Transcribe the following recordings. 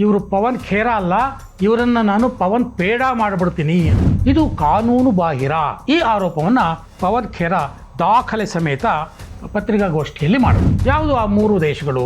ಇವರು ಪವನ್ ಖೇರಾ ಅಲ್ಲ, ಇವರನ್ನ ನಾನು ಪವನ್ ಪೇಡ ಮಾಡಿಬಿಡ್ತೀನಿ. ಇದು ಕಾನೂನು ಬಾಹಿರ. ಈ ಆರೋಪವನ್ನು ಪವನ್ ಖೇರಾ ದಾಖಲೆ ಸಮೇತ ಪತ್ರಿಕಾಗೋಷ್ಠಿಯಲ್ಲಿ ಮಾಡಿದ್ರು. ಯಾವುದು ಆ ಮೂರು ದೇಶಗಳು?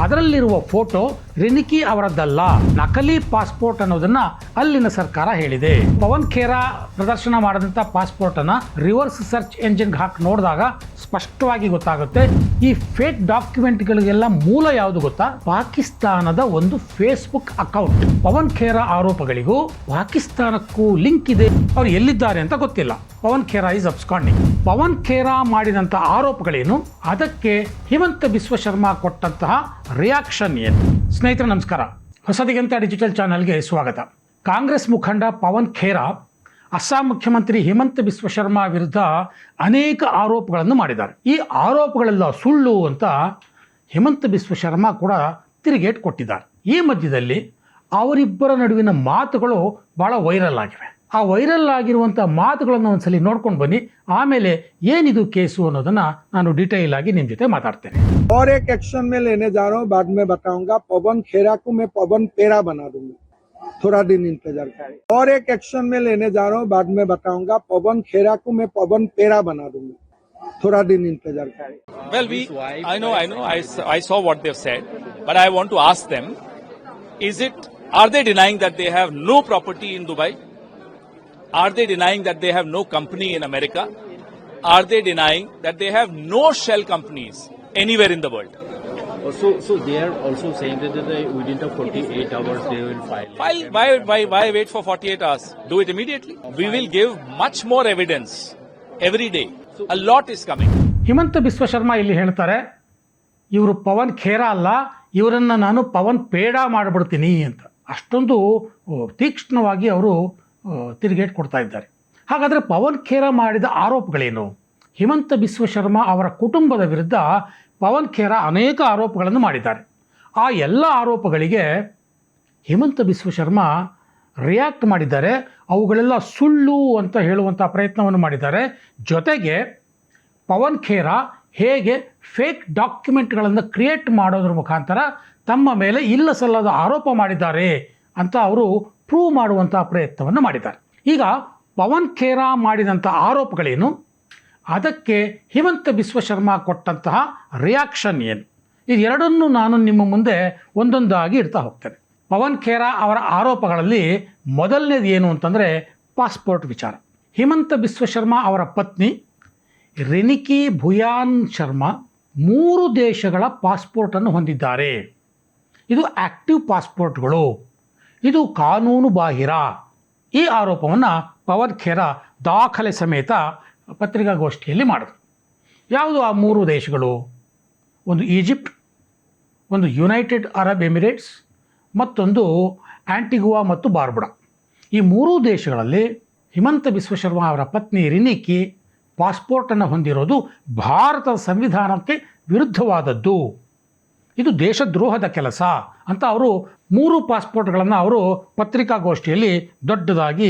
ಅದರಲ್ಲಿರುವ ಫೋಟೋ ರಿನಿಕಿ ಅವರದ್ದಲ್ಲ, ನಕಲಿ ಪಾಸ್ಪೋರ್ಟ್ ಅನ್ನೋದನ್ನ ಅಲ್ಲಿನ ಸರ್ಕಾರ ಹೇಳಿದೆ. ಪವನ್ ಖೇರಾ ಪ್ರದರ್ಶನ ಮಾಡಿದಂಥ ಪಾಸ್ಪೋರ್ಟ್ ಅನ್ನ ರಿವರ್ಸ್ ಸರ್ಚ್ ಎಂಜಿನ್ ಹಾಕಿ ನೋಡಿದಾಗ ಸ್ಪಷ್ಟವಾಗಿ ಗೊತ್ತಾಗುತ್ತೆ. ಈ ಫೇಕ್ ಡಾಕ್ಯುಮೆಂಟ್ಗಳಿಗೆಲ್ಲ ಮೂಲ ಯಾವುದು ಗೊತ್ತಾ? ಪಾಕಿಸ್ತಾನದ ಒಂದು ಫೇಸ್ಬುಕ್ ಅಕೌಂಟ್. ಪವನ್ ಖೇರಾ ಆರೋಪಗಳಿಗೂ ಪಾಕಿಸ್ತಾನಕ್ಕೂ ಲಿಂಕ್ ಇದೆ. ಅವ್ರು ಎಲ್ಲಿದ್ದಾರೆ ಅಂತ ಗೊತ್ತಿಲ್ಲ. Pavan Khera is absconding. ಪವನ್ ಖೇರಾ ಮಾಡಿದಂಥ ಆರೋಪಗಳೇನು, ಅದಕ್ಕೆ ಹಿಮಂತ ಬಿಸ್ವ ಶರ್ಮಾ ಕೊಟ್ಟಂತಹ ರಿಯಾಕ್ಷನ್ ಏನು? ಸ್ನೇಹಿತರೆ ನಮಸ್ಕಾರ, ಹೊಸದಿಗಂತ ಡಿಜಿಟಲ್ ಚಾನಲ್ಗೆ ಸ್ವಾಗತ. ಕಾಂಗ್ರೆಸ್ ಮುಖಂಡ ಪವನ್ ಖೇರಾ ಅಸ್ಸಾಂ ಮುಖ್ಯಮಂತ್ರಿ ಹಿಮಂತ ಬಿಸ್ವ ಶರ್ಮಾ ವಿರುದ್ಧ ಅನೇಕ ಆರೋಪಗಳನ್ನು ಮಾಡಿದ್ದಾರೆ. ಈ ಆರೋಪಗಳೆಲ್ಲ ಸುಳ್ಳು ಅಂತ ಹಿಮಂತ ಬಿಸ್ವ ಶರ್ಮಾ ಕೂಡ ತಿರುಗೇಟ್ ಕೊಟ್ಟಿದ್ದಾರೆ. ಈ ಮಧ್ಯದಲ್ಲಿ ಅವರಿಬ್ಬರ ನಡುವಿನ ಮಾತುಗಳು ಬಹಳ ವೈರಲ್ ಆಗಿವೆ. ಆ ವೈರಲ್ ಆಗಿರುವಂಥ ಮಾತುಗಳನ್ನು ಒಂದ್ಸಲಿ ನೋಡ್ಕೊಂಡು ಬನ್ನಿ, ಆಮೇಲೆ ಏನಿದು ಕೇಸು ಅನ್ನೋದನ್ನ ನಾನು ಡೀಟೇಲ್ ಆಗಿ ನಿಮ್ಮ ಜೊತೆ ಮಾತಾಡ್ತೇನೆ. और एक एक्शन में लेने जा रहा हूँ, बाद में बताऊंगा। पवन खेरा को मैं पवन पेरा बना दूंगा, थोड़ा दिन इंतजार करें। और एक एक्शन में लेने जा रहा हूँ, बाद में बताऊंगा। पवन खेरा को मैं पवन पेरा बना दूंगा, थोड़ा दिन इंतजार करें। Well, I saw what they've said, but I want to ask them: are they denying that they have no property in Dubai? Are they denying that they have no company in America? Are they denying that they have no shell companies anywhere in the world? So they are also saying that within the 48 hours they will file. Why wait for 48 hours? Do it immediately. We will give much more evidence every day. A lot is coming. Himanta Biswa Sharma ಇಲ್ಲಿ ಹೇಳ್ತಾರೆ, ಇವರು ಪವನ್ ಖೇರಾ ಅಲ್ಲ, ಇವರನ್ನ ನಾನು ಪವನ್ ಪೇಡ ಮಾಡಿಬಿಡ್ತೀನಿ ಅಂತ. ಅಷ್ಟೊಂದು ತೀಕ್ಷ್ಣವಾಗಿ ಅವರು ತಿರುಗೇಟ್ ಕೊಡ್ತಾ ಇದ್ದಾರೆ. ಹಾಗಾದರೆ ಪವನ್ ಖೇರಾ ಮಾಡಿದ ಆರೋಪಗಳೇನು? ಹಿಮಂತ ಬಿಸ್ವ ಶರ್ಮಾ ಅವರ ಕುಟುಂಬದ ವಿರುದ್ಧ ಪವನ್ ಖೇರಾ ಅನೇಕ ಆರೋಪಗಳನ್ನು ಮಾಡಿದ್ದಾರೆ. ಆ ಎಲ್ಲ ಆರೋಪಗಳಿಗೆ ಹಿಮಂತ ಬಿಸ್ವ ಶರ್ಮಾ ರಿಯಾಕ್ಟ್ ಮಾಡಿದ್ದಾರೆ. ಅವುಗಳೆಲ್ಲ ಸುಳ್ಳು ಅಂತ ಹೇಳುವಂಥ ಪ್ರಯತ್ನವನ್ನು ಮಾಡಿದ್ದಾರೆ. ಜೊತೆಗೆ ಪವನ್ ಖೇರಾ ಹೇಗೆ ಫೇಕ್ ಡಾಕ್ಯುಮೆಂಟ್ಗಳನ್ನು ಕ್ರಿಯೇಟ್ ಮಾಡೋದ್ರ ಮುಖಾಂತರ ತಮ್ಮ ಮೇಲೆ ಇಲ್ಲ ಸಲ್ಲದ ಆರೋಪ ಮಾಡಿದ್ದಾರೆ ಅಂತ ಅವರು ಪ್ರೂವ್ ಮಾಡುವಂಥ ಪ್ರಯತ್ನವನ್ನು ಮಾಡಿದ್ದಾರೆ. ಈಗ ಪವನ್ ಖೇರಾ ಮಾಡಿದಂಥ ಆರೋಪಗಳೇನು, ಅದಕ್ಕೆ ಹಿಮಂತ ಬಿಸ್ವ ಶರ್ಮಾ ಕೊಟ್ಟಂತಹ ರಿಯಾಕ್ಷನ್ ಏನು, ಇದೆರಡನ್ನೂ ನಾನು ನಿಮ್ಮ ಮುಂದೆ ಒಂದೊಂದಾಗಿ ಇಡ್ತಾ ಹೋಗ್ತೇನೆ. ಪವನ್ ಖೇರಾ ಅವರ ಆರೋಪಗಳಲ್ಲಿ ಮೊದಲನೇದು ಏನು ಅಂತಂದರೆ ಪಾಸ್ಪೋರ್ಟ್ ವಿಚಾರ. ಹಿಮಂತ ಬಿಸ್ವ ಶರ್ಮಾ ಅವರ ಪತ್ನಿ ರಿನಿಕಿ ಭುಯಾನ್ ಶರ್ಮಾ 3 ದೇಶಗಳ ಪಾಸ್ಪೋರ್ಟನ್ನು ಹೊಂದಿದ್ದಾರೆ. ಇದು ಆಕ್ಟಿವ್ ಪಾಸ್ಪೋರ್ಟ್ಗಳು, ಇದು ಕಾನೂನು ಬಾಹಿರ. ಈ ಆರೋಪವನ್ನು ಪವನ್ ಖೇರಾ ದಾಖಲೆ ಸಮೇತ ಪತ್ರಿಕಾಗೋಷ್ಠಿಯಲ್ಲಿ ಮಾಡಿದ್ರು. ಯಾವುದು ಆ 3 ದೇಶಗಳು? ಒಂದು ಈಜಿಪ್ಟ್, ಒಂದು ಯುನೈಟೆಡ್ ಅರಬ್ ಎಮಿರೇಟ್ಸ್, ಮತ್ತೊಂದು ಆಂಟಿಗುವಾ ಮತ್ತು ಬಾರ್ಬುಡಾ. ಈ 3 ದೇಶಗಳಲ್ಲಿ ಹಿಮಂತ ಬಿಸ್ವ ಶರ್ಮಾ ಅವರ ಪತ್ನಿ ರಿನಿಕಿ ಪಾಸ್ಪೋರ್ಟನ್ನು ಹೊಂದಿರೋದು ಭಾರತದ ಸಂವಿಧಾನಕ್ಕೆ ವಿರುದ್ಧವಾದದ್ದು. ಇದು ದೇಶದ್ರೋಹದ ಕೆಲಸ ಅಂತ ಅವರು 3 ಪಾಸ್ಪೋರ್ಟ್ಗಳನ್ನು ಅವರು ಪತ್ರಿಕಾಗೋಷ್ಠಿಯಲ್ಲಿ ದೊಡ್ಡದಾಗಿ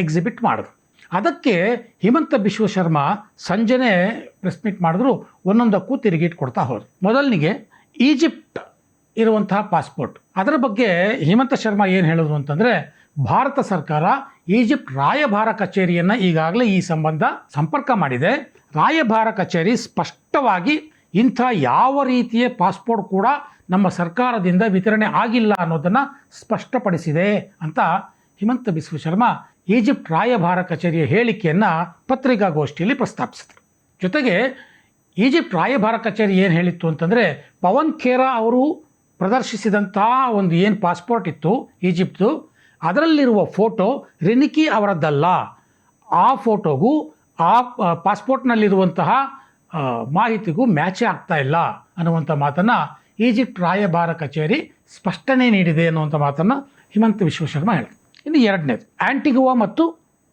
ಎಕ್ಸಿಬಿಟ್ ಮಾಡಿದ್ರು. ಅದಕ್ಕೆ ಹಿಮಂತ ಬಿಸ್ವ ಶರ್ಮಾ ಸಂಜೆನೇ ಪ್ರೆಸ್ ಮೀಟ್ ಮಾಡಿದ್ರು, ಒಂದೊಂದಕ್ಕೂ ತಿರುಗಿಟ್ಟು ಕೊಡ್ತಾ ಹೋದರು. ಮೊದಲನಿಗೆ ಈಜಿಪ್ಟ್ ಇರುವಂತಹ ಪಾಸ್ಪೋರ್ಟ್, ಅದರ ಬಗ್ಗೆ ಹಿಮಂತ ಶರ್ಮಾ ಏನು ಹೇಳಿದ್ರು ಅಂತಂದರೆ, ಭಾರತ ಸರ್ಕಾರ ಈಜಿಪ್ಟ್ ರಾಯಭಾರ ಕಚೇರಿಯನ್ನು ಈಗಾಗಲೇ ಈ ಸಂಬಂಧ ಸಂಪರ್ಕ ಮಾಡಿದೆ. ರಾಯಭಾರ ಕಚೇರಿ ಸ್ಪಷ್ಟವಾಗಿ ಇಂಥ ಯಾವ ರೀತಿಯ ಪಾಸ್ಪೋರ್ಟ್ ಕೂಡ ನಮ್ಮ ಸರ್ಕಾರದಿಂದ ವಿತರಣೆ ಆಗಿಲ್ಲ ಅನ್ನೋದನ್ನು ಸ್ಪಷ್ಟಪಡಿಸಿದೆ ಅಂತ ಹಿಮಂತ ಬಿಸ್ವ ಶರ್ಮಾ ಈಜಿಪ್ಟ್ ರಾಯಭಾರ ಕಚೇರಿಯ ಹೇಳಿಕೆಯನ್ನು ಪತ್ರಿಕಾಗೋಷ್ಠಿಯಲ್ಲಿ ಪ್ರಸ್ತಾಪಿಸಿದರು. ಜೊತೆಗೆ ಈಜಿಪ್ಟ್ ರಾಯಭಾರ ಕಚೇರಿ ಏನು ಹೇಳಿತ್ತು ಅಂತಂದರೆ, ಪವನ್ ಖೇರಾ ಅವರು ಪ್ರದರ್ಶಿಸಿದಂಥ ಒಂದು ಏನು ಪಾಸ್ಪೋರ್ಟ್ ಇತ್ತು ಈಜಿಪ್ಟ್ದು, ಅದರಲ್ಲಿರುವ ಫೋಟೋ ರಿನಿಕಿ ಅವರದ್ದಲ್ಲ, ಆ ಫೋಟೋಗೂ ಆ ಪಾಸ್ಪೋರ್ಟ್ನಲ್ಲಿರುವಂತಹ ಮಾಹಿತಿಗೂ ಮ್ಯಾಚೇ ಆಗ್ತಾ ಇಲ್ಲ ಅನ್ನುವಂಥ ಮಾತನ್ನು ಈಜಿಪ್ಟ್ ರಾಯಭಾರ ಕಚೇರಿ ಸ್ಪಷ್ಟನೆ ನೀಡಿದೆ ಅನ್ನುವಂಥ ಮಾತನ್ನು ಹಿಮಂತ ಬಿಸ್ವ ಶರ್ಮಾ ಹೇಳಿದ್ರು. ಇನ್ನು ಎರಡನೇದು ಆಂಟಿಗುವಾ ಮತ್ತು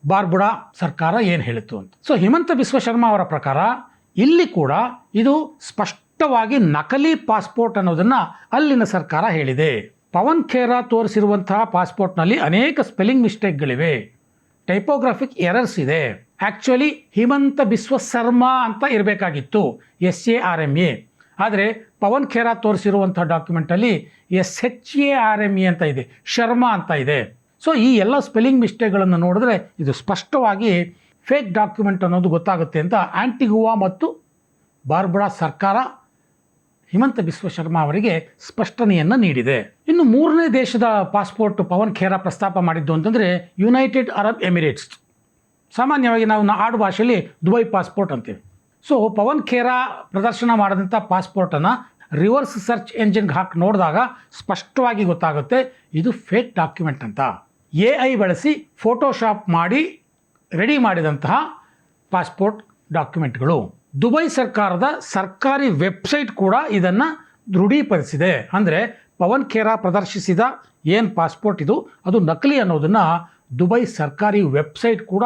ಬಾರ್ಬುಡಾ ಸರ್ಕಾರ ಏನು ಹೇಳಿತ್ತು ಅಂತ. ಸೊ ಹಿಮಂತ ಬಿಸ್ವ ಶರ್ಮಾ ಅವರ ಪ್ರಕಾರ ಇಲ್ಲಿ ಕೂಡ ಇದು ಸ್ಪಷ್ಟವಾಗಿ ನಕಲಿ ಪಾಸ್ಪೋರ್ಟ್ ಅನ್ನೋದನ್ನು ಅಲ್ಲಿನ ಸರ್ಕಾರ ಹೇಳಿದೆ. ಪವನ್ ಖೇರಾ ತೋರಿಸಿರುವಂತಹ ಪಾಸ್ಪೋರ್ಟ್ನಲ್ಲಿ ಅನೇಕ ಸ್ಪೆಲ್ಲಿಂಗ್ ಮಿಸ್ಟೇಕ್ಗಳಿವೆ, ಟೈಪೋಗ್ರಾಫಿಕ್ ಎರರ್ಸ್ ಇದೆ. ಆ್ಯಕ್ಚುಲಿ ಹಿಮಂತ ಬಿಸ್ವ ಶರ್ಮಾ ಅಂತ ಇರಬೇಕಾಗಿತ್ತು, SARMA. ಆದರೆ ಪವನ್ ಖೇರಾ ತೋರಿಸಿರುವಂಥ ಡಾಕ್ಯುಮೆಂಟಲ್ಲಿ SHARME ಅಂತ ಇದೆ, ಶರ್ಮಾ ಅಂತ ಇದೆ. ಸೊ ಈ ಎಲ್ಲ ಸ್ಪೆಲ್ಲಿಂಗ್ ಮಿಸ್ಟೇಕ್ಗಳನ್ನು ನೋಡಿದ್ರೆ ಇದು ಸ್ಪಷ್ಟವಾಗಿ ಫೇಕ್ ಡಾಕ್ಯುಮೆಂಟ್ ಅನ್ನೋದು ಗೊತ್ತಾಗುತ್ತೆ ಅಂತ ಆಂಟಿಗುವಾ ಮತ್ತು ಬಾರ್ಬುಡಾ ಸರ್ಕಾರ ಹಿಮಂತ ಬಿಸ್ವ ಶರ್ಮಾ ಅವರಿಗೆ ಸ್ಪಷ್ಟನೆಯನ್ನು ನೀಡಿದೆ. ಇನ್ನು ಮೂರನೇ ದೇಶದ ಪಾಸ್ಪೋರ್ಟ್ ಪವನ್ ಖೇರಾ ಪ್ರಸ್ತಾಪ ಮಾಡಿದ್ದು ಅಂತಂದರೆ ಯುನೈಟೆಡ್ ಅರಬ್ ಎಮಿರೇಟ್ಸ್. ಸಾಮಾನ್ಯವಾಗಿ ನಾವು ಆಡು ಭಾಷೆಯಲ್ಲಿ ದುಬೈ ಪಾಸ್ಪೋರ್ಟ್ ಅಂತೀವಿ. ಸೊ ಪವನ್ ಖೇರಾ ಪ್ರದರ್ಶನ ಮಾಡಿದಂಥ ಪಾಸ್ಪೋರ್ಟನ್ನು ರಿವರ್ಸ್ ಸರ್ಚ್ ಎಂಜಿನ್ಗೆ ಹಾಕಿ ನೋಡಿದಾಗ ಸ್ಪಷ್ಟವಾಗಿ ಗೊತ್ತಾಗುತ್ತೆ ಇದು ಫೇಕ್ ಡಾಕ್ಯುಮೆಂಟ್ ಅಂತ. AI ಬಳಸಿ ಫೋಟೋಶಾಪ್ ಮಾಡಿ ರೆಡಿ ಮಾಡಿದಂತಹ ಪಾಸ್ಪೋರ್ಟ್ ಡಾಕ್ಯುಮೆಂಟ್ಗಳು. ದುಬೈ ಸರ್ಕಾರದ ಸರ್ಕಾರಿ ವೆಬ್ಸೈಟ್ ಕೂಡ ಇದನ್ನು ದೃಢೀಕರಿಸಿದೆ. ಅಂದರೆ ಪವನ್ ಖೇರಾ ಪ್ರದರ್ಶಿಸಿದ ಏನು ಪಾಸ್ಪೋರ್ಟ್ ಇದು ಅದು ನಕಲಿ ಅನ್ನೋದನ್ನು ದುಬೈ ಸರ್ಕಾರಿ ವೆಬ್ಸೈಟ್ ಕೂಡ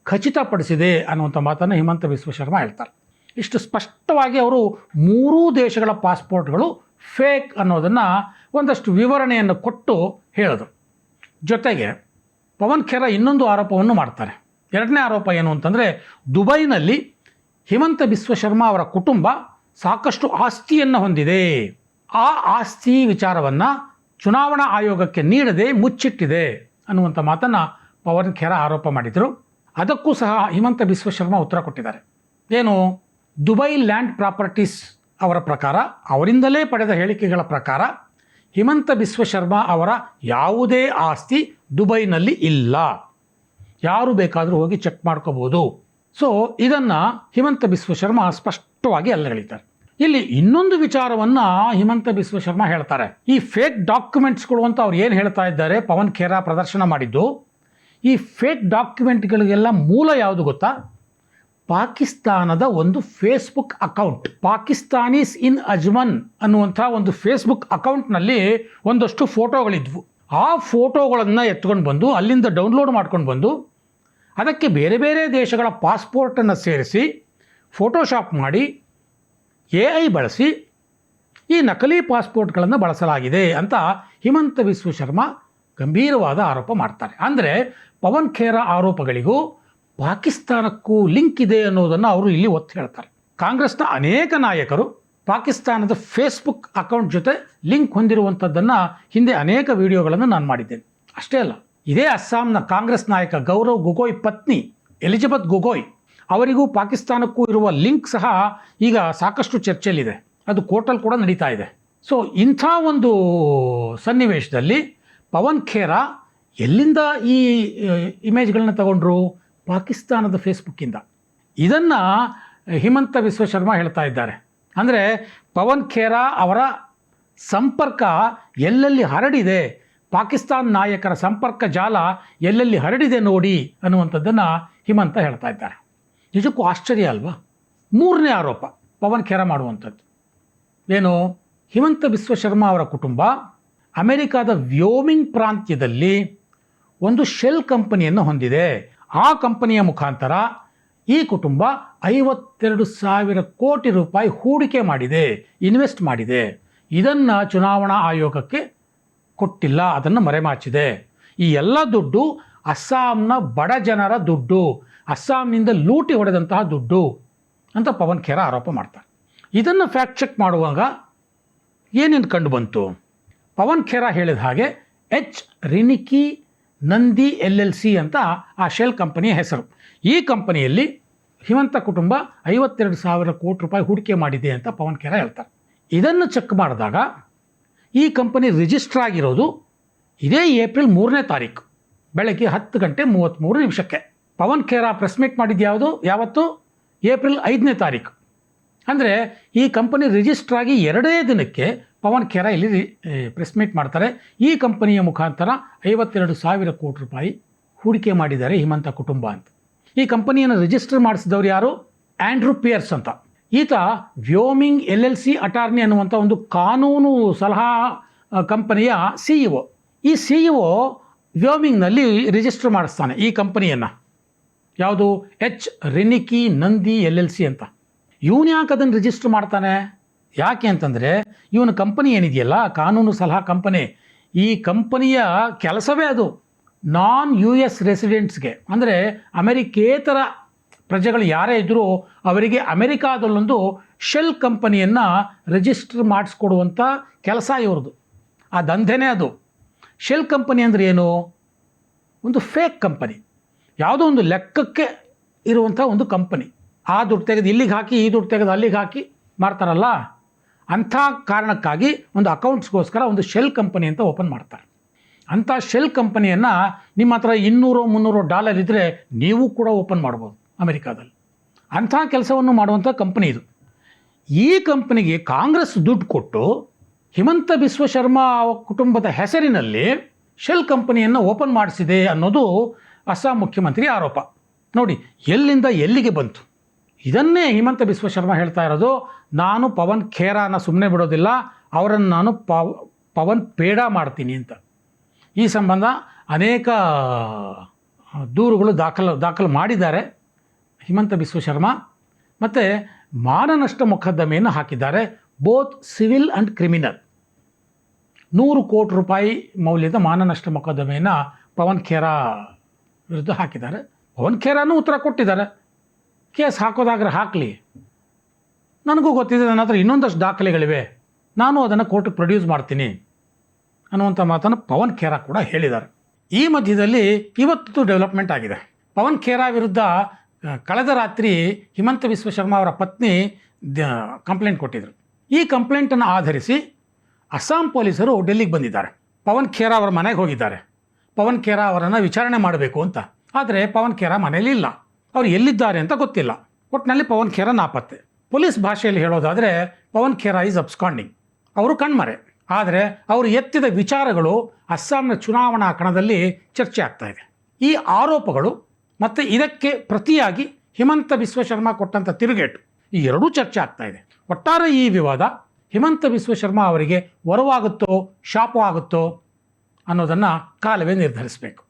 ಖಚಿತಪಡಿಸಿದೆ ಅನ್ನುವಂಥ ಮಾತನ್ನು ಹಿಮಂತ ಬಿಸ್ವ ಶರ್ಮಾ ಹೇಳ್ತಾರೆ. ಇಷ್ಟು ಸ್ಪಷ್ಟವಾಗಿ ಅವರು ಮೂರೂ ದೇಶಗಳ ಪಾಸ್ಪೋರ್ಟ್ಗಳು ಫೇಕ್ ಅನ್ನೋದನ್ನು ಒಂದಷ್ಟು ವಿವರಣೆಯನ್ನು ಕೊಟ್ಟು ಹೇಳಿದರು. ಜೊತೆಗೆ ಪವನ್ ಖೇರಾ ಇನ್ನೊಂದು ಆರೋಪವನ್ನು ಮಾಡ್ತಾರೆ. ಎರಡನೇ ಆರೋಪ ಏನು ಅಂತಂದರೆ ದುಬೈನಲ್ಲಿ ಹಿಮಂತ ಬಿಸ್ವ ಶರ್ಮಾ ಅವರ ಕುಟುಂಬ ಸಾಕಷ್ಟು ಆಸ್ತಿಯನ್ನು ಹೊಂದಿದೆ. ಆ ಆಸ್ತಿ ವಿಚಾರವನ್ನು ಚುನಾವಣಾ ಆಯೋಗಕ್ಕೆ ನೀಡದೆ ಮುಚ್ಚಿಟ್ಟಿದೆ ಅನ್ನುವಂಥ ಮಾತನ್ನು ಪವನ್ ಖೇರಾ ಆರೋಪ ಮಾಡಿದರು. ಅದಕ್ಕೂ ಸಹ ಹಿಮಂತ ಬಿಸ್ವ ಶರ್ಮಾ ಉತ್ತರ ಕೊಟ್ಟಿದ್ದಾರೆ. ಏನು, ದುಬೈ ಲ್ಯಾಂಡ್ ಪ್ರಾಪರ್ಟೀಸ್ ಅವರ ಪ್ರಕಾರ, ಅವರಿಂದಲೇ ಪಡೆದ ಹೇಳಿಕೆಗಳ ಪ್ರಕಾರ ಹಿಮಂತ ಬಿಸ್ವ ಶರ್ಮಾ ಅವರ ಯಾವುದೇ ಆಸ್ತಿ ದುಬೈನಲ್ಲಿ ಇಲ್ಲ, ಯಾರು ಬೇಕಾದರೂ ಹೋಗಿ ಚೆಕ್ ಮಾಡ್ಕೋಬೋದು. ಸೊ ಇದನ್ನು ಹಿಮಂತ ಬಿಸ್ವ ಶರ್ಮಾ ಸ್ಪಷ್ಟವಾಗಿ ಅಲ್ಲಿ ಹೇಳಿದ್ದಾರೆ. ಇಲ್ಲಿ ಇನ್ನೊಂದು ವಿಚಾರವನ್ನು ಹಿಮಂತ ಬಿಸ್ವ ಶರ್ಮಾ ಹೇಳ್ತಾರೆ. ಈ ಫೇಕ್ ಡಾಕ್ಯುಮೆಂಟ್ಸ್ಗಳು ಅಂತ ಅವ್ರು ಏನು ಹೇಳ್ತಾ ಇದ್ದಾರೆ, ಪವನ್ ಖೇರಾ ಪ್ರದರ್ಶನ ಮಾಡಿದ್ದು ಈ ಫೇಕ್ ಡಾಕ್ಯುಮೆಂಟ್ಗಳಿಗೆಲ್ಲ ಮೂಲ ಯಾವುದು ಗೊತ್ತಾ? ಪಾಕಿಸ್ತಾನದ ಒಂದು ಫೇಸ್ಬುಕ್ ಅಕೌಂಟ್, ಪಾಕಿಸ್ತಾನೀಸ್ ಇನ್ ಅಜ್ಮನ್ ಅನ್ನುವಂಥ ಒಂದು ಫೇಸ್ಬುಕ್ ಅಕೌಂಟ್ನಲ್ಲಿ ಒಂದಷ್ಟು ಫೋಟೋಗಳಿದ್ವು. ಆ ಫೋಟೋಗಳನ್ನು ಎತ್ಕೊಂಡು ಬಂದು ಅಲ್ಲಿಂದ ಡೌನ್ಲೋಡ್ ಮಾಡ್ಕೊಂಡು ಬಂದು ಅದಕ್ಕೆ ಬೇರೆ ಬೇರೆ ದೇಶಗಳ ಪಾಸ್ಪೋರ್ಟನ್ನು ಸೇರಿಸಿ ಫೋಟೋಶಾಪ್ ಮಾಡಿ AI ಬಳಸಿ ಈ ನಕಲಿ ಪಾಸ್ಪೋರ್ಟ್ಗಳನ್ನು ಬಳಸಲಾಗಿದೆ ಅಂತ ಹಿಮಂತ ಬಿಸ್ವ ಶರ್ಮಾ ಗಂಭೀರವಾದ ಆರೋಪ ಮಾಡ್ತಾರೆ. ಅಂದರೆ ಪವನ್ ಖೇರಾ ಆರೋಪಗಳಿಗೂ ಪಾಕಿಸ್ತಾನಕ್ಕೂ ಲಿಂಕ್ ಇದೆ ಅನ್ನೋದನ್ನು ಅವರು ಇಲ್ಲಿ ಒತ್ತಿ ಹೇಳ್ತಾರೆ. ಕಾಂಗ್ರೆಸ್ನ ಅನೇಕ ನಾಯಕರು ಪಾಕಿಸ್ತಾನದ ಫೇಸ್ಬುಕ್ ಅಕೌಂಟ್ ಜೊತೆ ಲಿಂಕ್ ಹೊಂದಿರುವಂಥದ್ದನ್ನು ಹಿಂದೆ ಅನೇಕ ವಿಡಿಯೋಗಳನ್ನು ನಾನು ಮಾಡಿದ್ದೇನೆ. ಅಷ್ಟೇ ಅಲ್ಲ, ಇದೇ ಅಸ್ಸಾಂನ ಕಾಂಗ್ರೆಸ್ ನಾಯಕ ಗೌರವ್ ಗೊಗೋಯ್ ಪತ್ನಿ ಎಲಿಜಬೆತ್ ಗೊಗೋಯ್ ಅವರಿಗೂ ಪಾಕಿಸ್ತಾನಕ್ಕೂ ಇರುವ ಲಿಂಕ್ ಸಹ ಈಗ ಸಾಕಷ್ಟು ಚರ್ಚೆಯಲ್ಲಿದೆ. ಅದು ಕೋರ್ಟಲ್ಲಿ ಕೂಡ ನಡೀತಾ ಇದೆ. ಸೊ ಇಂಥ ಒಂದು ಸನ್ನಿವೇಶದಲ್ಲಿ ಪವನ್ ಖೇರಾ ಎಲ್ಲಿಂದ ಈ ಇಮೇಜ್ಗಳನ್ನ ತಗೊಂಡ್ರು? ಪಾಕಿಸ್ತಾನದ ಫೇಸ್ಬುಕ್ಕಿಂದ. ಇದನ್ನು ಹಿಮಂತ ಬಿಸ್ವ ಶರ್ಮಾ ಹೇಳ್ತಾ ಇದ್ದಾರೆ. ಅಂದರೆ ಪವನ್ ಖೇರಾ ಅವರ ಸಂಪರ್ಕ ಎಲ್ಲೆಲ್ಲಿ ಹರಡಿದೆ, ಪಾಕಿಸ್ತಾನ ನಾಯಕರ ಸಂಪರ್ಕ ಜಾಲ ಎಲ್ಲೆಲ್ಲಿ ಹರಡಿದೆ ನೋಡಿ ಅನ್ನುವಂಥದ್ದನ್ನು ಹಿಮಂತ ಹೇಳ್ತಾ ಇದ್ದಾರೆ. ನಿಜಕ್ಕೂ ಆಶ್ಚರ್ಯ ಅಲ್ವಾ? ಮೂರನೇ ಆರೋಪ ಪವನ್ ಖೇರಾ ಮಾಡುವಂಥದ್ದು ಏನು, ಹಿಮಂತ ಬಿಸ್ವ ಶರ್ಮಾ ಅವರ ಕುಟುಂಬ ಅಮೆರಿಕಾದ ವ್ಯೋಮಿಂಗ್ ಪ್ರಾಂತ್ಯದಲ್ಲಿ ಒಂದು ಶೆಲ್ ಕಂಪನಿಯನ್ನು ಹೊಂದಿದೆ. ಆ ಕಂಪನಿಯ ಮುಖಾಂತರ ಈ ಕುಟುಂಬ 52,000 ಕೋಟಿ ರೂಪಾಯಿ ಹೂಡಿಕೆ ಮಾಡಿದೆ, ಇನ್ವೆಸ್ಟ್ ಮಾಡಿದೆ. ಇದನ್ನು ಚುನಾವಣಾ ಆಯೋಗಕ್ಕೆ ಕೊಟ್ಟಿಲ್ಲ, ಅದನ್ನು ಮರೆಮಾಚಿದೆ. ಈ ಎಲ್ಲ ದುಡ್ಡು ಅಸ್ಸಾಂನ ಬಡ ಜನರ ದುಡ್ಡು, ಅಸ್ಸಾಂನಿಂದ ಲೂಟಿ ಹೊಡೆದಂತಹ ದುಡ್ಡು ಅಂತ ಪವನ್ ಖೇರಾ ಆರೋಪ ಮಾಡ್ತಾರೆ. ಇದನ್ನು ಫ್ಯಾಕ್ಟ್ ಚೆಕ್ ಮಾಡುವಾಗ ಏನೇನು ಕಂಡು ಬಂತು? ಪವನ್ ಖೇರಾ ಹೇಳಿದ ಹಾಗೆ ರಿನಿಕಿ ನಂದಿ LLC ಅಂತ ಆ ಶೆಲ್ ಕಂಪನಿಯ ಹೆಸರು. ಈ ಕಂಪನಿಯಲ್ಲಿ ಹಿಮಂತ ಕುಟುಂಬ 52,000 ಕೋಟಿ ರೂಪಾಯಿ ಹೂಡಿಕೆ ಮಾಡಿದೆ ಅಂತ ಪವನ್ ಖೇರಾ ಹೇಳ್ತಾರೆ. ಇದನ್ನು ಚೆಕ್ ಮಾಡಿದಾಗ ಈ ಕಂಪನಿ ರಿಜಿಸ್ಟರ್ ಆಗಿರೋದು ಇದೇ ಏಪ್ರಿಲ್ 3ನೇ ತಾರೀಕು ಬೆಳಗ್ಗೆ 10:33 ಪವನ್ ಖೇರಾ ಪ್ರೆಸ್ ಮೀಟ್ ಮಾಡಿದ್ದು ಯಾವತ್ತು? ಏಪ್ರಿಲ್ 5ನೇ ತಾರೀಕು. ಅಂದರೆ ಈ ಕಂಪನಿ ರಿಜಿಸ್ಟರ್ ಆಗಿ 2 ದಿನಕ್ಕೆ ಪವನ್ ಖೇರಾ ಇಲ್ಲಿ ಪ್ರೆಸ್ ಮೀಟ್ ಮಾಡ್ತಾರೆ. ಈ ಕಂಪನಿಯ ಮುಖಾಂತರ 52,000 ಕೋಟಿ ರೂಪಾಯಿ ಹೂಡಿಕೆ ಮಾಡಿದ್ದಾರೆ ಹಿಮಂತ ಕುಟುಂಬ ಅಂತ. ಈ ಕಂಪನಿಯನ್ನು ರಿಜಿಸ್ಟರ್ ಮಾಡಿಸಿದವರು ಯಾರು? ಆಂಡ್ರೂ ಪಿಯರ್ಸ್ ಅಂತ. ಈತ ವ್ಯೋಮಿಂಗ್ LLC ಅಟಾರ್ನಿ ಅನ್ನುವಂಥ ಒಂದು ಕಾನೂನು ಸಲಹಾ ಕಂಪನಿಯ CEO. ಈ CEO ವ್ಯೋಮಿಂಗ್ನಲ್ಲಿ ರಿಜಿಸ್ಟರ್ ಮಾಡಿಸ್ತಾನೆ ಈ ಕಂಪನಿಯನ್ನು. ಯಾವುದು? ರಿನಿಕಿ ನಂದಿ LLC ಅಂತ. ಇವನು ಯಾಕೆ ಅದನ್ನು ರಿಜಿಸ್ಟರ್ ಮಾಡ್ತಾನೆ? ಯಾಕೆ ಅಂತಂದರೆ ಇವನ ಕಂಪನಿ ಏನಿದೆಯಲ್ಲ, ಕಾನೂನು ಸಲಹಾ ಕಂಪನಿ, ಈ ಕಂಪನಿಯ ಕೆಲಸವೇ ಅದು ನಾನ್ US ರೆಸಿಡೆಂಟ್ಸ್ಗೆ, ಅಂದರೆ ಅಮೆರಿಕೇತರ ಪ್ರಜೆಗಳು ಯಾರೇ ಇದ್ದರೂ ಅವರಿಗೆ ಅಮೆರಿಕಾದಲ್ಲೊಂದು ಶೆಲ್ ಕಂಪನಿಯನ್ನು ರಿಜಿಸ್ಟರ್ ಮಾಡಿಸ್ಕೊಡುವಂಥ ಕೆಲಸ ಇವ್ರದ್ದು. ಆ ದಂಧೆನೇ ಅದು. ಶೆಲ್ ಕಂಪನಿ ಅಂದರೆ ಏನು? ಒಂದು ಫೇಕ್ ಕಂಪನಿ, ಯಾವುದೋ ಒಂದು ಲೆಕ್ಕಕ್ಕೆ ಇರುವಂಥ ಒಂದು ಕಂಪನಿ. ಆ ದುಡ್ಡು ತೆಗೆದು ಇಲ್ಲಿಗೆ ಹಾಕಿ, ಈ ದುಡ್ಡು ತೆಗೆದು ಅಲ್ಲಿಗೆ ಹಾಕಿ ಮಾಡ್ತಾರಲ್ಲ, ಅಂಥ ಕಾರಣಕ್ಕಾಗಿ ಒಂದು ಅಕೌಂಟ್ಸ್ಗೋಸ್ಕರ ಒಂದು ಶೆಲ್ ಕಂಪನಿ ಅಂತ ಓಪನ್ ಮಾಡ್ತಾರೆ. ಅಂಥ ಶೆಲ್ ಕಂಪನಿಯನ್ನು ನಿಮ್ಮ ಹತ್ರ $200-300 ಇದ್ದರೆ ನೀವು ಕೂಡ ಓಪನ್ ಮಾಡ್ಬೋದು ಅಮೆರಿಕಾದಲ್ಲಿ. ಅಂಥ ಕೆಲಸವನ್ನು ಮಾಡುವಂಥ ಕಂಪನಿ ಇದು. ಈ ಕಂಪನಿಗೆ ಕಾಂಗ್ರೆಸ್ ದುಡ್ಡು ಕೊಟ್ಟು ಹಿಮಂತ ಬಿಸ್ವ ಶರ್ಮಾ ಕುಟುಂಬದ ಹೆಸರಿನಲ್ಲಿ ಶೆಲ್ ಕಂಪನಿಯನ್ನು ಓಪನ್ ಮಾಡಿಸಿದೆ ಅನ್ನೋದು ಅಸ್ಸಾಂ ಮುಖ್ಯಮಂತ್ರಿ ಆರೋಪ. ನೋಡಿ ಎಲ್ಲಿಂದ ಎಲ್ಲಿಗೆ ಬಂತು. ಇದನ್ನೇ ಹಿಮಂತ ಬಿಸ್ವ ಶರ್ಮಾ ಹೇಳ್ತಾ ಇರೋದು, ನಾನು ಪವನ್ ಖೇರಾನ ಸುಮ್ಮನೆ ಬಿಡೋದಿಲ್ಲ, ಅವರನ್ನು ನಾನು ಪವನ್ ಪೇಡ ಮಾಡ್ತೀನಿ ಅಂತ. ಈ ಸಂಬಂಧ ಅನೇಕ ದೂರುಗಳು ದಾಖಲು ಮಾಡಿದ್ದಾರೆ ಹಿಮಂತ ಬಿಸ್ವ ಶರ್ಮಾ. ಮತ್ತು ಮಾನನಷ್ಟ ಮೊಕದ್ದಮೆಯನ್ನು ಹಾಕಿದ್ದಾರೆ, ಬೋತ್ ಸಿವಿಲ್ ಆ್ಯಂಡ್ ಕ್ರಿಮಿನಲ್. 100 ಕೋಟಿ ರೂಪಾಯಿ ಮೌಲ್ಯದ ಮಾನನಷ್ಟ ಮೊಕದ್ದಮೆಯನ್ನು ಪವನ್ ಖೇರಾ ವಿರುದ್ಧ ಹಾಕಿದ್ದಾರೆ. ಪವನ್ ಖೇರಾನೂ ಉತ್ತರ ಕೊಟ್ಟಿದ್ದಾರೆ, ಕೇಸ್ ಹಾಕೋದಾದ್ರೆ ಹಾಕಲಿ, ನನಗೂ ಗೊತ್ತಿದೆ, ನನ್ನ ಹತ್ರ ಇನ್ನೊಂದಷ್ಟು ದಾಖಲೆಗಳಿವೆ, ನಾನು ಅದನ್ನು ಕೋರ್ಟಿಗೆ ಪ್ರೊಡ್ಯೂಸ್ ಮಾಡ್ತೀನಿ ಅನ್ನುವಂಥ ಮಾತನ್ನು ಪವನ್ ಖೇರಾ ಕೂಡ ಹೇಳಿದ್ದಾರೆ. ಈ ಮಧ್ಯದಲ್ಲಿ ಇವತ್ತು ಡೆವಲಪ್ಮೆಂಟ್ ಆಗಿದೆ. ಪವನ್ ಖೇರಾ ವಿರುದ್ಧ ಕಳೆದ ರಾತ್ರಿ ಹಿಮಂತ ಬಿಸ್ವ ಶರ್ಮಾ ಅವರ ಪತ್ನಿ ಕಂಪ್ಲೇಂಟ್ ಕೊಟ್ಟಿದ್ದರು. ಈ ಕಂಪ್ಲೇಂಟನ್ನು ಆಧರಿಸಿ ಅಸ್ಸಾಂ ಪೊಲೀಸರು ಡೆಲ್ಲಿಗೆ ಬಂದಿದ್ದಾರೆ. ಪವನ್ ಖೇರಾ ಅವರ ಮನೆಗೆ ಹೋಗಿದ್ದಾರೆ, ಪವನ್ ಖೇರಾ ಅವರನ್ನು ವಿಚಾರಣೆ ಮಾಡಬೇಕು ಅಂತ. ಆದರೆ ಪವನ್ ಖೇರಾ ಮನೇಲಿ ಇಲ್ಲ, ಅವರು ಎಲ್ಲಿದ್ದಾರೆ ಅಂತ ಗೊತ್ತಿಲ್ಲ. ಒಟ್ಟಿನಲ್ಲಿ ಪವನ್ ಖೇರಾ ನಾಪತ್ತೆ. ಪೊಲೀಸ್ ಭಾಷೆಯಲ್ಲಿ ಹೇಳೋದಾದರೆ ಪವನ್ ಖೇರಾ ಈಸ್ ಅಬ್ಸ್ಕಾಂಡಿಂಗ್, ಅವರು ಕಣ್ಮರೆ. ಆದರೆ ಅವರು ಎತ್ತಿದ ವಿಚಾರಗಳು ಅಸ್ಸಾಂನ ಚುನಾವಣಾ ಕಣದಲ್ಲಿ ಚರ್ಚೆ ಆಗ್ತಾ ಇದೆ. ಈ ಆರೋಪಗಳು ಮತ್ತು ಇದಕ್ಕೆ ಪ್ರತಿಯಾಗಿ ಹಿಮಂತ ಬಿಸ್ವ ಶರ್ಮಾ ಕೊಟ್ಟಂಥ ತಿರುಗೇಟು, ಈ ಎರಡೂ ಚರ್ಚೆ ಆಗ್ತಾ ಇದೆ. ಒಟ್ಟಾರೆ ಈ ವಿವಾದ ಹಿಮಂತ ಬಿಸ್ವ ಶರ್ಮಾ ಅವರಿಗೆ ವರವಾಗುತ್ತೋ ಶಾಪವಾಗುತ್ತೋ ಅನ್ನೋದನ್ನು ಕಾಲವೇ ನಿರ್ಧರಿಸಬೇಕು.